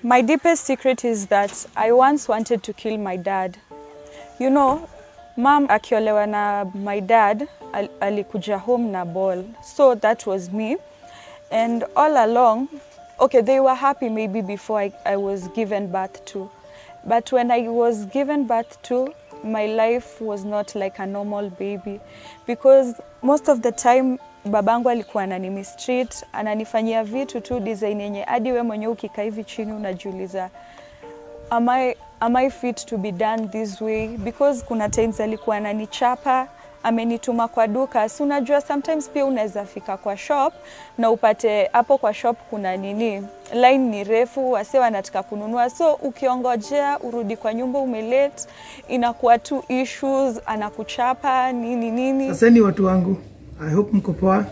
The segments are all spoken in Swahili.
My deepest secret is that I once wanted to kill my dad. You know, mom akiolewa na my dad, alikuja home na ball. So that was me. And all along, okay, they were happy maybe before I was given birth to. But when I was given birth to, my life was not like a normal baby. Because most of the time, babangu alikuwa ananimistreat, ananifanyia vitu tu design yenye hadi wewe mwenyewe ukikaa hivi chini unajiuliza, am I fit to be done this way? Because kuna times alikuwa ananichapa, amenituma kwa duka. So unajua sometimes pia unaweza fika kwa shop na upate hapo kwa shop kuna nini, line ni refu, wase wanataka kununua. So ukiongojea urudi kwa nyumba umelate, inakuwa tu issues, anakuchapa nini. Sasa ni watu wangu, I hope mko poa.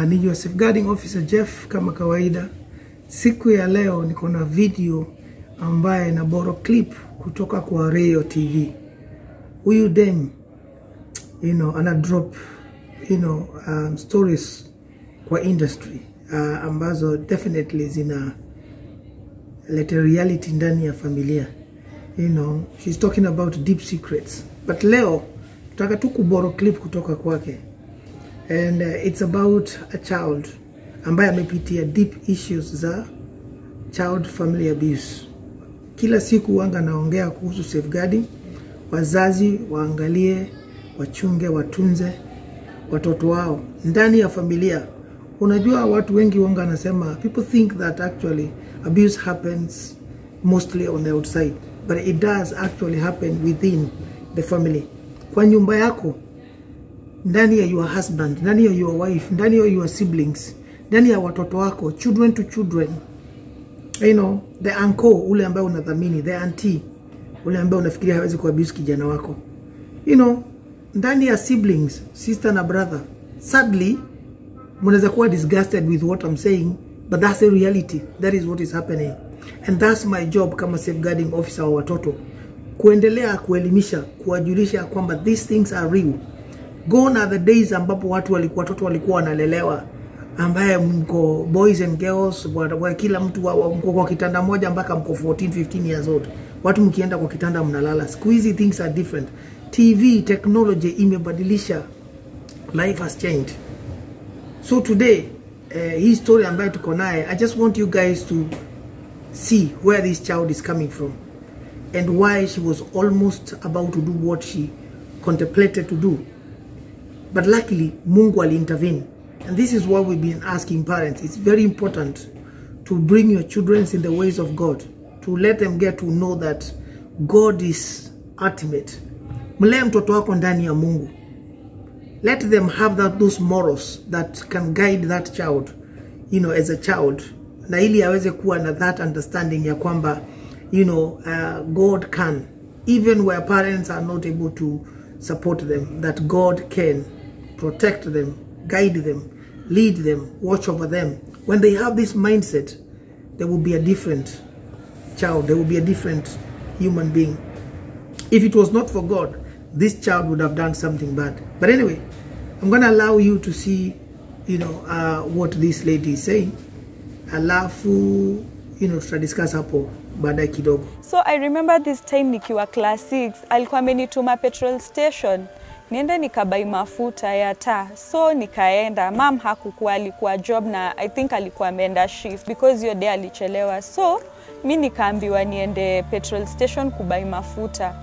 Ni your safeguarding officer Jeff kama kawaida. Siku ya leo niko na video ambaye na boro clip kutoka kwa Rayo TV. Huyu dem, ana drop, stories kwa industry ambazo definitely zina leta reality ndani ya familia. She's talking about deep secrets. But leo tutaka tu kuboro clip kutoka kwake. And it's about a child ambaye amepitia deep issues za child family abuse. Kila siku wanga naongea kuhusu safeguarding. Wazazi waangalie, wachunge, watunze watoto wao ndani ya familia. Unajua watu wengi wanga nasema, people think that actually abuse happens mostly on the outside, but it does actually happen within the family. Kwa nyumba yako, ndani ya your husband, ndani ya your wife, ndani ya your siblings, ndani ya watoto wako, children to children. The uncle ule ambaye unadhamini, the auntie ule ambaye unafikiria hawezi kuabuse kijana wako. Ndani ya siblings, sister na brother. Sadly, mnaweza kuwa disgusted with what I'm saying, but that's the reality. That is what is happening. And that's my job kama safeguarding officer wa watoto. Kuendelea kuelimisha, kuwajulisha kwamba these things are real. Gone are the days ambapo watoto walikuwa wanalelewa, ambaye mko boys and girls, kila mtu mko kwa kitanda moja mpaka mko 14, 15 years old. Watu mkienda kwa kitanda mnalala. Siku hizi things are different. TV, technology imebadilisha. Life has changed. So today, hii story ambayo tuko naye, I just want you guys to see where this child is coming from and why she was almost about to do what she contemplated to do. But luckily, Mungu ali-intervene. And this is what we've been asking parents. It's very important to bring your children in the ways of God, to let them get to know that God is ultimate. Mlee mtoto wako ndani ya Mungu. Let them have those morals that can guide that child, as a child. Na ili aweze kuwa na that understanding ya kwamba, God can. Even where parents are not able to support them, that God can protect them, guide them, lead them, watch over them. When they have this mindset, there will be a different child. There will be a different human being. If it was not for God, this child would have done something bad. But anyway, I'm going to allow you to see, what this lady is saying. Alafu, tutadiscuss hapo baadaye kidogo. So I remember this time nikiwa class 6, alikuwa amenituma petrol station. Niende nikabai mafuta ya taa. So nikaenda, mom hakukuwa, alikuwa job na I think alikuwa ameenda shift because hiyo day alichelewa. So mimi nikaambiwa niende petrol station kubai mafuta.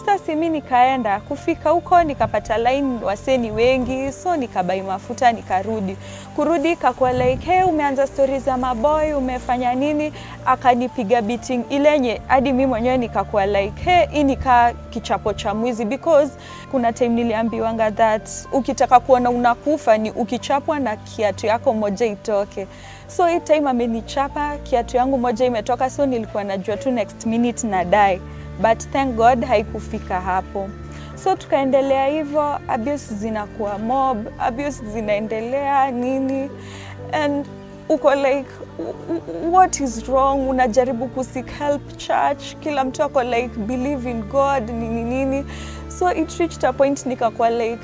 Sasa mimi nikaenda, kufika huko nikapata line waseni wengi, so nikabai mafuta nikarudi. Kurudi kakua like, hey, umeanza stories za maboy, umefanya nini? Akanipiga beating ilenye hadi mimi mwenyewe nikakuwa like, hey, hii nika kichapo cha mwizi, because kuna time niliambiwanga that ukitaka kuona unakufa ni ukichapwa na kiatu yako moja itoke. So hii time amenichapa, kiatu yangu moja imetoka, so nilikuwa najua tu next minute na die. But thank God haikufika hapo. So tukaendelea hivyo, abuse zinakuwa mob, abuse zinaendelea nini. And uko like, what is wrong? Unajaribu kuseek help church, kila mtu ako like believe in God nini. So it reached a point nikakuwa like,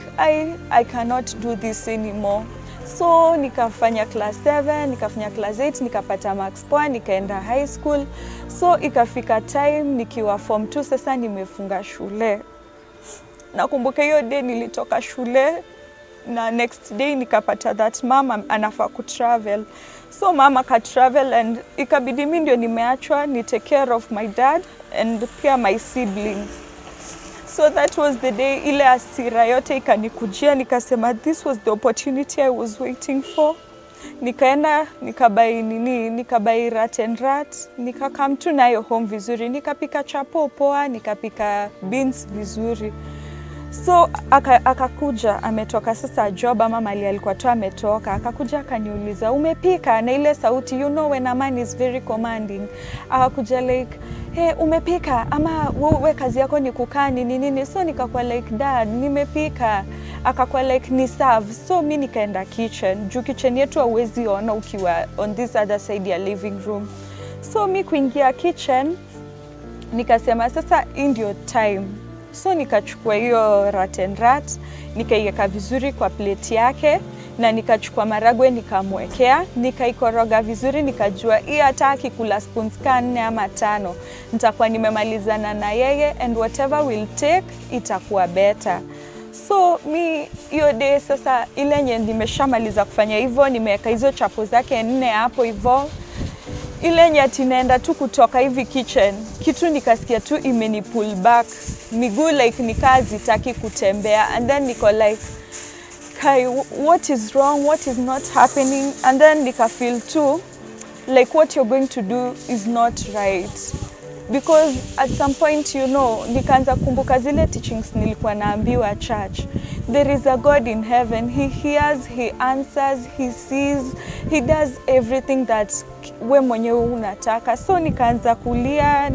I cannot do this anymore. So nikafanya class 7, nikafanya class 8, nikapata marks poa, nikaenda high school. So ikafika time nikiwa form 2 sasa nimefunga shule. Nakumbuka hiyo day nilitoka shule na next day nikapata that mama anafaa kutravel. So mama ka travel and ikabidi mimi ndio nimeachwa ni take care of my dad and pia my siblings. So that was the day ile hasira yote ikanikujia, nikasema this was the opportunity I was waiting for. Nikaenda nikabai rat and rat, nikakam tu nayo home vizuri, nikapika chapo poa, nikapika beans vizuri. So akakuja ametoka sasa job ama mali alikuwa tu ametoka, akakuja akaniuliza umepika, na ile sauti you know when a man is very commanding. Akakuja like hey, umepika ama wewe kazi yako ni kukaa nini? So nikakuwa like dad nimepika. Akakuwa like ni serve. So mimi nikaenda kitchen. Juu kitchen yetu hauwezi ona ukiwa on this other side ya living room. So mimi kuingia kitchen nikasema sasa ndio time. So nikachukua hiyo rat and rat, nikaiweka vizuri kwa plate yake na nikachukua maragwe nikamwekea, nikaikoroga vizuri, nikajua hii hata akikula spoons 4 ama 5 nitakuwa nimemalizana na yeye and whatever will take itakuwa better. So mi hiyo day sasa ile nye nimeshamaliza kufanya hivyo, nimeweka hizo chapo zake 4 hapo hivyo. Ile nyati naenda tu kutoka hivi kitchen, kitu nikasikia tu imeni pull back, miguu like nikazi taki kutembea, and then niko like Kai, what is wrong, what is not happening, and then nika feel too like what you're going to do is not right, because at some point you know nikaanza kumbuka zile teachings nilikuwa naambiwa church. There is a God in heaven. He hears, he answers, he sees, he does everything that we mwenyewe unataka. So nikaanza kulia,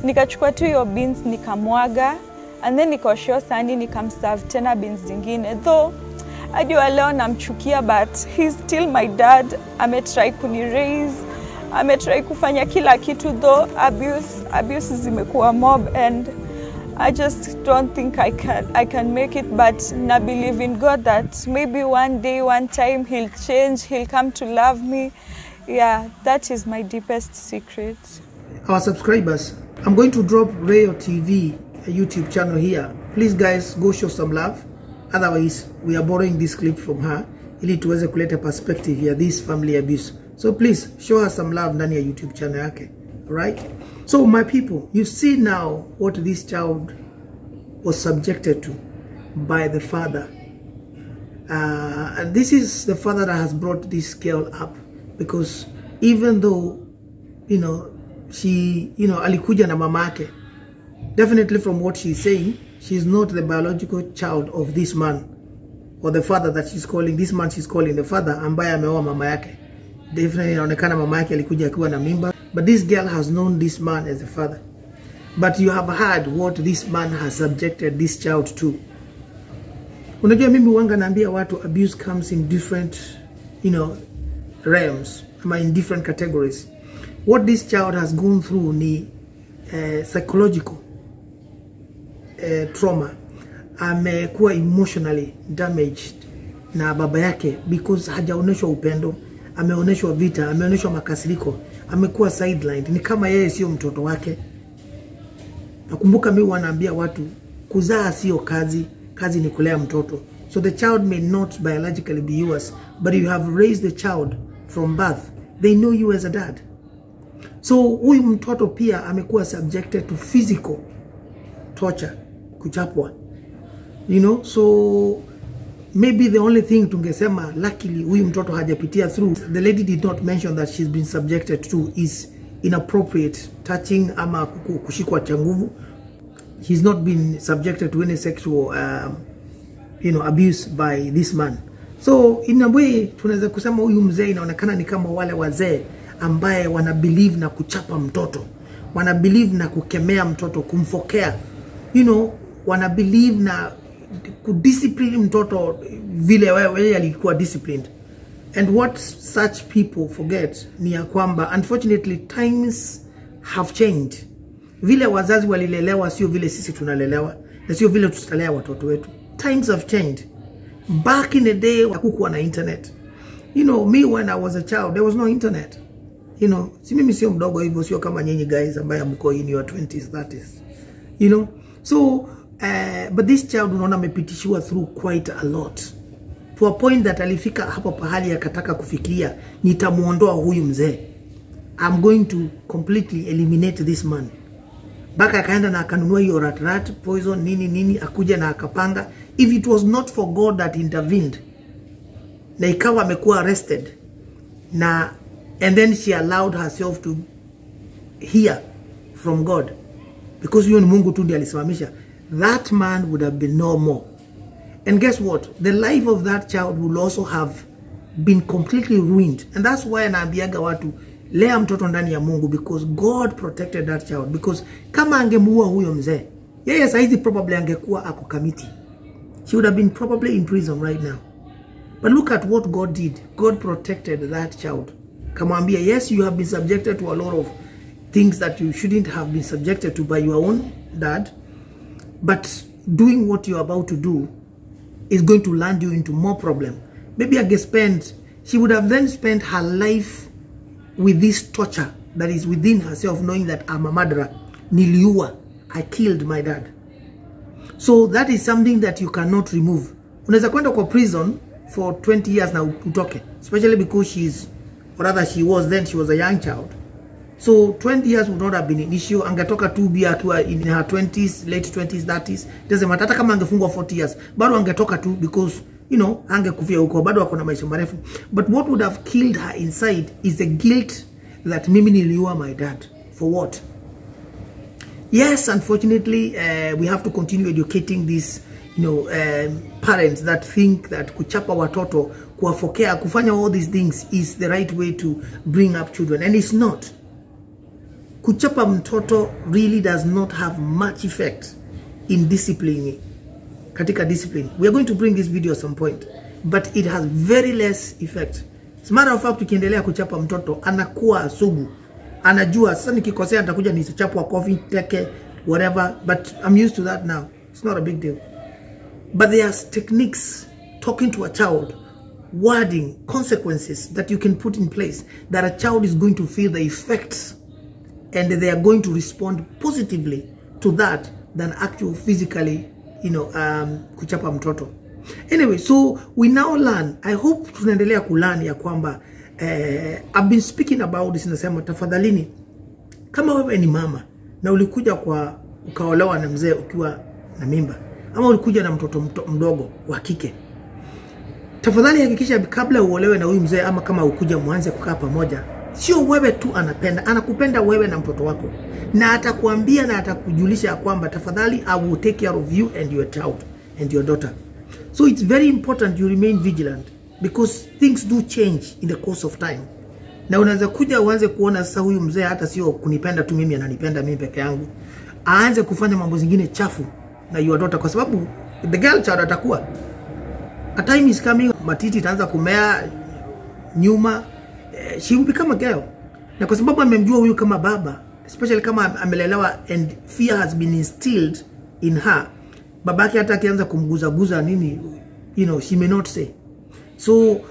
nikachukua tu hiyo beans nikamwaga, and then nikaoshia sahani nikamserve tena beans zingine. Though hadi wa leo namchukia, but he's still my dad. Ametry kuniraise, ametry kufanya kila kitu, though abuse zimekuwa mob, and I just don't think I can make it, but I believe in God that maybe one day, one time he'll change, he'll come to love me. Yeah, that is my deepest secret. Our subscribers, I'm going to drop Rayo TV a YouTube channel here. Please guys, go show some love. Otherwise, we are borrowing this clip from her ili tuweze kuleta perspective here, this family abuse. So please show her some love ndani ya YouTube channel yake. Alright? So my people, you see now what this child was subjected to by the father. And this is the father that has brought this girl up, because even though, you know, she, you know, alikuja na mama yake, definitely from what she's saying, she's not the biological child of this man, or the father that she's calling, this man she's calling the father, ambaye ameoa mama yake. Definitely inaonekana mama yake alikuja akiwa na mimba. But this girl has known this man as a father. But you have heard what this man has subjected this child to. Unajua mimi wanga naambia watu abuse comes in different, you know, realms, in different categories. What this child has gone through ni psychological trauma. Amekuwa emotionally damaged na baba yake because hajaoneshwa upendo, ameoneshwa vita, ameoneshwa makasiriko, amekuwa sidelined. Ni kama yeye sio mtoto wake. Nakumbuka mimi wanaambia watu kuzaa sio kazi, kazi ni kulea mtoto. So the child may not biologically be yours, but you have raised the child from birth. They know you as a dad. So huyu mtoto pia amekuwa subjected to physical torture, kuchapwa. You know, so maybe the only thing tungesema luckily huyu mtoto hajapitia through, the lady did not mention that she's been subjected to is inappropriate touching ama kushikwa cha nguvu. He's not been subjected to any sexual you know, abuse by this man. So in a way tunaweza kusema huyu mzee inaonekana ni kama wale wazee ambaye wana believe na kuchapa mtoto, wana believe na kukemea mtoto, kumfokea, you know, wana believe na kudiscipline mtoto vile wewe alikuwa disciplined. And what such people forget ni ya kwamba unfortunately times have changed. Vile wazazi walilelewa sio vile sisi tunalelewa, na sio vile tutalea watoto wetu. Times have changed. Back in the day, hakukuwa na internet. You know, me when I was a child, there was no internet. You know, si mimi sio mdogo hivyo, sio kama nyinyi guys ambaye mko in your 20s, 30s. You know, so but this child unaona amepitishiwa through quite a lot, to a point that alifika hapo pahali akataka kufikiria nitamuondoa huyu mzee. I'm going to completely eliminate this man. Baka akaenda na akanunua hiyo rat poison nini akuja na akapanga. If it was not for God that intervened, na ikawa amekuwa arrested na and then she allowed herself to hear from God, because huyo ni Mungu tu ndiye alisimamisha, that man would have been no more. And guess what? The life of that child will also have been completely ruined. And that's why naambiaga watu lea mtoto ndani ya Mungu, because God protected that child. Because kama angemuua huyo mzee, yeye saizi probably angekuwa ako kamiti. She would have been probably in prison right now. But look at what God did. God protected that child. Kamwambia, yes, you have been subjected to a lot of things that you shouldn't have been subjected to by your own dad. But doing what you're about to do is going to land you into more problem. Maybe she would have then spent her life with this torture that is within herself, knowing that I'm a murderer. Niliua. I killed my dad. So that is something that you cannot remove. Unaweza kwenda kwa prison for 20 years now utoke. Especially because she was a young child. So 20 years would not have been an issue. Angetoka tu bia akiwa in her 20s, late 20s, 30s. Doesn't matter. Hata kama angefungwa 40 years. Bado angetoka tu because, you know, angekufia huko. Bado akona maisha marefu. But what would have killed her inside is the guilt that mimi niliua my dad. For what? Yes, unfortunately, we have to continue educating these, you know, parents that think that kuchapa watoto, kuwafokea, kufanya all these things is the right way to bring up children. And it's not. Kuchapa mtoto really does not have much effect in disciplining. Katika discipline. We are going to bring this video at some point. But it has very less effect. As a matter of fact, tukiendelea kuchapa mtoto, anakuwa sugu. Anajua, sasa nikikosea nitakuja nitachapwa coffee, teke, whatever. But I'm used to that now. It's not a big deal. But there's techniques, talking to a child, wording, consequences that you can put in place that a child is going to feel the effects, and they are going to respond positively to that than actual physically, you know, kuchapa mtoto. Anyway, so we now learn. I hope tunaendelea kulearn ya kwamba I've been speaking about this, nasema tafadhalini, kama wewe ni mama na ulikuja kwa ukaolewa na mzee ukiwa na mimba, ama ulikuja na mtoto mdogo wa kike, tafadhali hakikisha kabla uolewe na huyu mzee, ama kama ukuja mwanze kukaa pamoja, sio wewe tu anakupenda wewe na mtoto wako, na atakuambia na atakujulisha kwamba tafadhali I will take care of you and your child and your daughter. So it's very important you remain vigilant, because things do change in the course of time. Na unaweza kuja uanze kuona sasa huyu mzee hata sio kunipenda tu mimi, ananipenda mimi peke yangu, aanze kufanya mambo zingine chafu na your daughter, kwa sababu the girl child atakuwa, a time is coming, matiti itaanza kumea nyuma, she will become a girl. Na kwa sababu amemjua huyu kama baba, especially kama amelelewa and fear has been instilled in her, babake hata akianza kumguza nini, you know, she may not say. So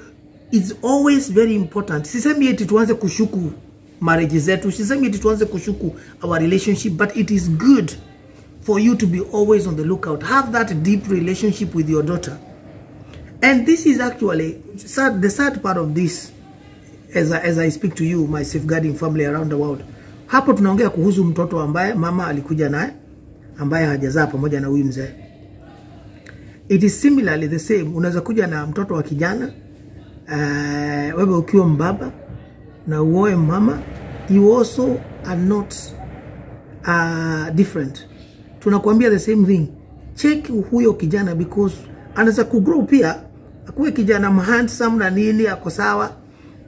it's always very important. Sisemi eti tuanze kushuku marriage zetu, sisemi eti tuanze kushuku our relationship, but it is good for you to be always on the lookout. Have that deep relationship with your daughter. And this is actually the sad part of this, as I speak to you, my safeguarding family around the world. Hapo tunaongea kuhusu mtoto ambaye mama alikuja naye, ambaye hajazaa pamoja na huyu mzee. It is similarly the same. Unaweza kuja na mtoto wa kijana, wewe ukiwa mbaba na uoe mama, you also are not different. Tunakuambia the same thing. Check huyo kijana, because anaweza kugrow pia, akuwe kijana handsome na nini, ako sawa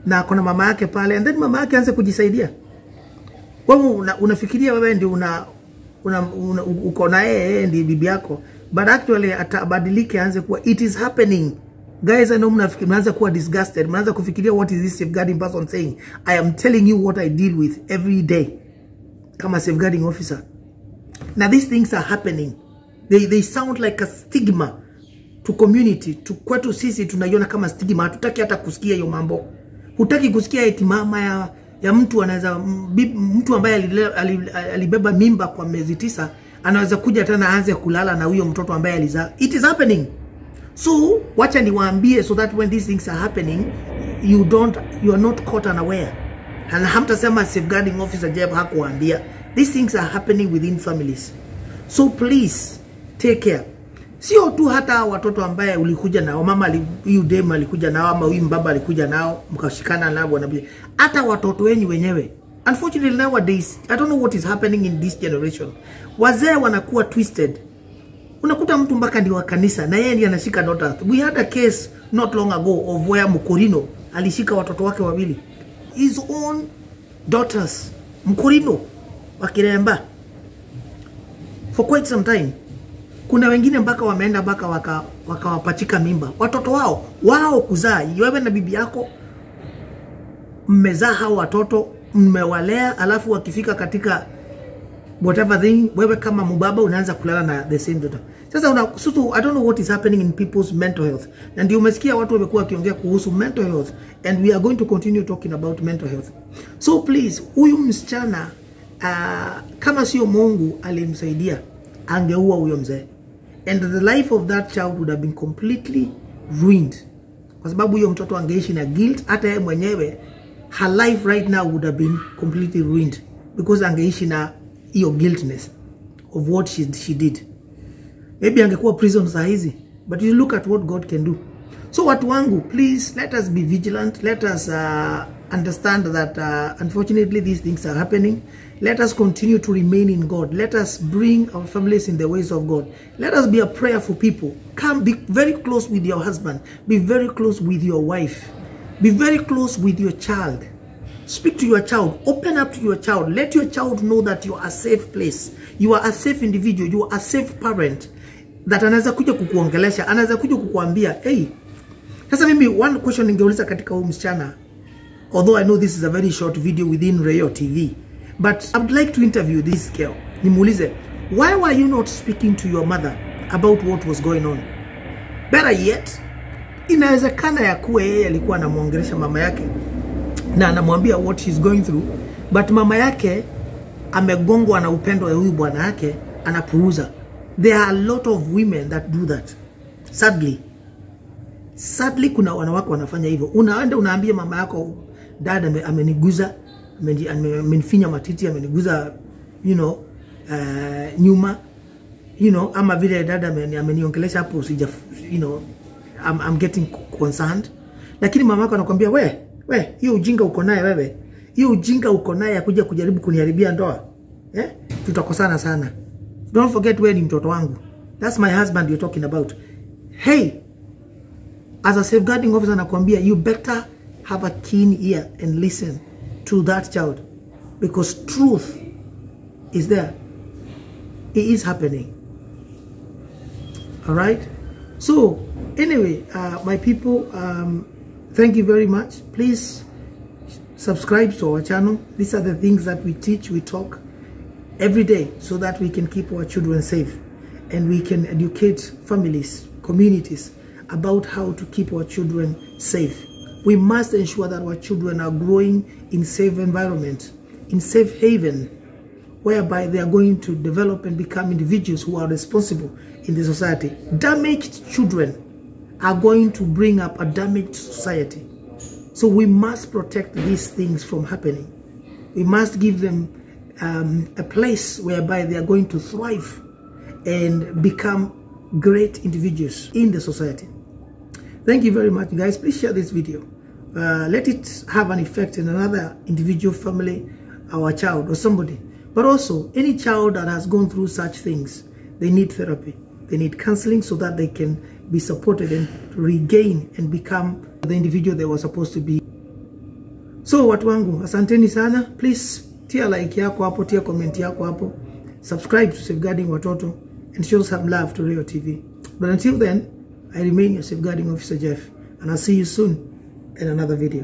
na akona mama yake pale, and then mama yake aanze kujisaidia. Wewe unafikiria wewe ndio uko na yeye ndiye bibi yako, but actually atabadilike, aanze kuwa, it is happening. Guys, I know mnaanza kuwa disgusted, mnaanza kufikiria what is this safeguarding person saying. I am telling you what I deal with every day kama safeguarding officer. Now these things are happening. They sound like a stigma, to community, to kwetu sisi tunaiona kama stigma. Hatutaki hata kusikia hiyo mambo. Hutaki kusikia eti mama ya mtu anaweza, mtu ambaye alibeba mimba kwa miezi 9 anaweza kuja tena aanze kulala na huyo mtoto ambaye alizaa. It is happening. So wacha niwaambie, so that when these things are happening, you are not caught unaware. And hamtasema safeguarding officer Jeb hakuambia. These things are happening within families. So please take care. Sio tu hata watoto ambaye ulikuja nao, mama huyu dem alikuja nao ama huyu baba alikuja nao mkashikana nao na bia. Hata watoto wenyewe. Unfortunately nowadays, I don't know what is happening in this generation. Wazee wanakuwa twisted. Unakuta mtu mpaka ndi wa kanisa na yeye ndiye anashika daughters. We had a case not long ago of where Mkorino alishika watoto wake wawili. His own daughters. Mkorino wakiremba. For quite some time. Kuna wengine mpaka wameenda mpaka wakawapachika mimba. Watoto wao kuzaa. Wewe na bibi yako mmezaa hao watoto, mmewalea, alafu wakifika katika whatever thing, wewe kama mbaba unaanza kulala na the same daughter. Sasa I don't know what is happening in people's mental health. Na ndio umesikia watu wamekuwa wakiongea kuhusu mental health, and we are going to continue talking about mental health. So please, huyu msichana kama sio Mungu alimsaidia, angeua huyo mzee. And the life of that child would have been completely ruined. Kwa sababu huyo mtoto angeishi na guilt, hata yeye mwenyewe, her life right now would have been completely ruined. Because angeishi na hiyo guiltness of what she did. Maybe angekuwa prison saa hizi. But you look at what God can do. So watu wangu, please let us be vigilant. Let us understand that unfortunately these things are happening. Let us continue to remain in God. Let us bring our families in the ways of God. Let us be a prayerful people. Come, be very close with your husband. Be very close with your wife. Be very close with your child. Speak to your child. Open up to your child. Let your child know that you are a safe place. You are a safe individual. You are a safe parent. That anaweza kuja kukuongelesha. Anaweza kuja kukuambia, hey. Sasa mimi, one question ningeuliza katika huyu msichana. Although I know this is a very short video within Rayo TV. But I would like to interview this girl. Nimuulize, why were you not speaking to your mother about what was going on? Better yet, inawezekana ya kuwa yeye alikuwa anamuongelesha mama yake na anamwambia what she's going through, but mama yake amegongwa na upendo wa huyu bwana yake, anapuuza. There are a lot of women that do that. Sadly kuna wanawake wanafanya hivyo. Unaenda unaambia mama yako, dad ameniguza, amenifinya matiti, ameniguza, nyuma, ama vile dad ameniongelesha hapo sija, I'm getting concerned. Lakini mama yako anakuambia, we, hiyo ujinga uko naye wewe. Hiyo ujinga uko naye kuja kujaribu kuniharibia ndoa. Tutakosana sana. Don't forget wewe ni mtoto wangu. That's my husband you're talking about. Hey, as a safeguarding officer nakwambia, you better have a keen ear and listen to that child, because truth is there. It is happening. All right? So, anyway, my people, thank you very much. Please subscribe to our channel. These are the things that we teach, we talk every day, so that we can keep our children safe and we can educate families, communities about how to keep our children safe. We must ensure that our children are growing in safe environment, in safe haven, whereby they are going to develop and become individuals who are responsible in the society. Damaged children are going to bring up a damaged society. So we must protect these things from happening. We must give them a place whereby they are going to thrive and become great individuals in the society. Thank you very much, guys. Please share this video. Let it have an effect in another individual, family, our child or somebody. But also, any child that has gone through such things, they need therapy. They need counseling so that they can be supported and regain and become the individual they were supposed to be. So, watu wangu, asanteni sana. Please, tia like yako hapo, tia comment yako hapo. Subscribe to Safeguarding Watoto and show some love to Rayo TV. But until then, I remain your Safeguarding Officer Jeff, and I'll see you soon in another video.